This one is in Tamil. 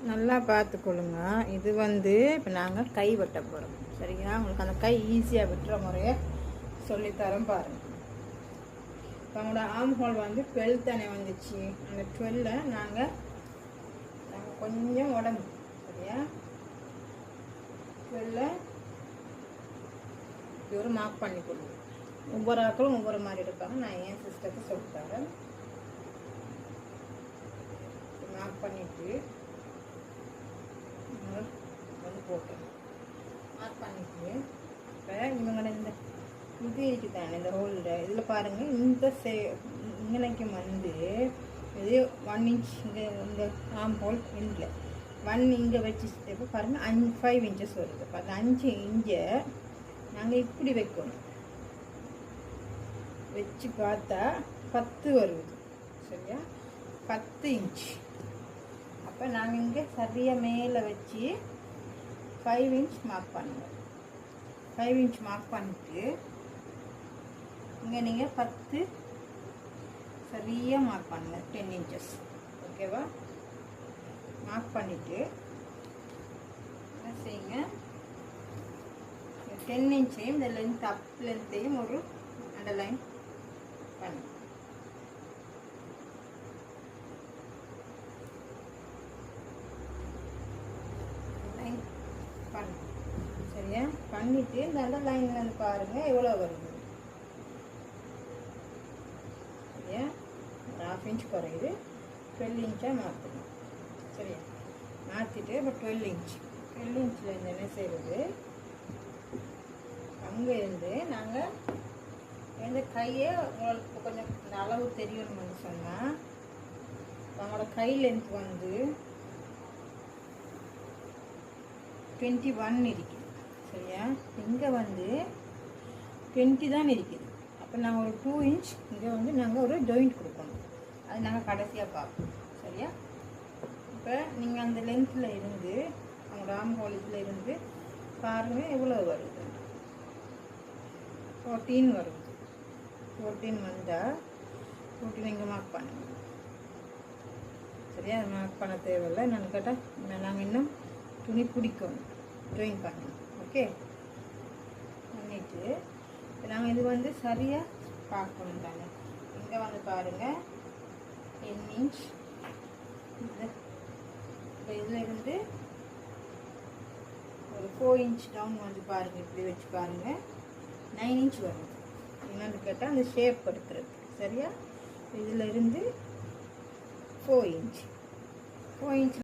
நல்லா பார்த்துக்கொள்ளுங்க. இது வந்து இப்போ நாங்கள் கை வெட்ட போகிறோம். சரிங்களா? உங்களுக்கு அந்த கை ஈஸியாக வெட்டுற முறையை சொல்லித்தரோம் பாருங்கள். இப்போ அவங்களோட ஆர்ம் ஹோல் வந்து 12 தானே வந்துச்சு. அந்த 12 நாங்கள் கொஞ்சம் உடம்பு சரியா 12 இப்படி ஒரு மார்க் பண்ணி கொடுங்க. ஒவ்வொரு ஆக்களும் ஒவ்வொரு மாதிரி எடுப்பாங்க. நான் என் சிஸ்டருக்கு சொல்லித்தரேன். மார்க் பண்ணிவிட்டு வந்து போட்டேன். மார்க் பண்ணிவிட்டு இப்போ இவங்களோட இந்த இது இருக்குதானே இந்த ஹோல்டர் இதில் பாருங்கள். இந்த இங்கனைக்கு வந்து இது 1 இன்ச் இங்கே இந்த ஆம் ஹோல் இல்லை 1 இங்கே வச்சு இப்போ பாருங்கள் 5 இன்ச்சஸ் வருது. இப்போ அந்த 5 இன்ச்சை நாங்கள் இப்படி வைக்கணும். வச்சு பார்த்தா 10 வருது. சரியா? 10 இன்ச். அப்போ நாங்கள் இங்கே சரியாக மேலே வச்சு 5 இன்ச் மார்க் பண்ணுங்கள். 5 இன்ச் மார்க் பண்ணிட்டு இங்கே நீங்கள் 10 சரியாக மார்க் பண்ணுங்கள். 10 இன்ச்சஸ். ஓகேவா? மார்க் பண்ணிவிட்டு என்ன செய்யுங்க, 10 இன்ச்சையும் இந்த லென்த் அப் லென்த்தையும் ஒரு அண்டர்லைன் பண்ணுங்க. சரியா? பண்ணிட்டு இந்த அண்டர்லைன் வந்து பாருங்க எவ்வளோ வருது. சரியா? ஒரு 1/2 இன்ச் குறையுது. 12 இன்ச்சாக மாற்றணும். சரியா? மாற்றிட்டு இப்போ 12 இன்ச்சில் இருந்து என்ன செய்வது, அங்கே இருந்து நாங்கள் எந்த கையை உங்களுக்கு கொஞ்சம் இந்த அளவு தெரியணும்னு சொன்னால் நம்மளோட கை லென்த் வந்து 21 இருக்குது. சரியா? இங்கே வந்து 20 தான் இருக்குது. அப்போ நாங்கள் ஒரு 2 இன்ச் இங்கே வந்து நாங்கள் ஒரு ஜாயிண்ட் கொடுக்கணும். அது நாங்கள் கடைசியாக பார்ப்போம். சரியா? இப்போ நீங்கள் அந்த லென்த்தில் இருந்து அவங்க ஆர்ம் ஹோல்ஸில் இருந்து பாருங்கள் எவ்வளோ வருது. 14 வருது. 14 வந்தால் 14 இங்கே மார்க் பண்ணுங்க. சரியா? அது மார்க் பண்ண தேவையில்லை. நான் கேட்டால் நாங்கள் இன்னும் துணி பிடிக்கணும், ஜாயின் பண்ணணும். ஓகே பண்ணிவிட்டு நாங்கள் இது வந்து சரியாக பார்க்கணும் தானே. இங்கே வந்து பாருங்கள் 10 இன்ச். இப்போ இதில் இருந்து ஒரு 4 இன்ச் டவுன் வந்து பாருங்கள். இப்படி வச்சு பாருங்கள் 9 இன்ச் வரும். என்னென்னு கேட்டால் அந்த ஷேப் எடுக்கிறது. சரியா? இதில் இருந்து 4 இன்ச்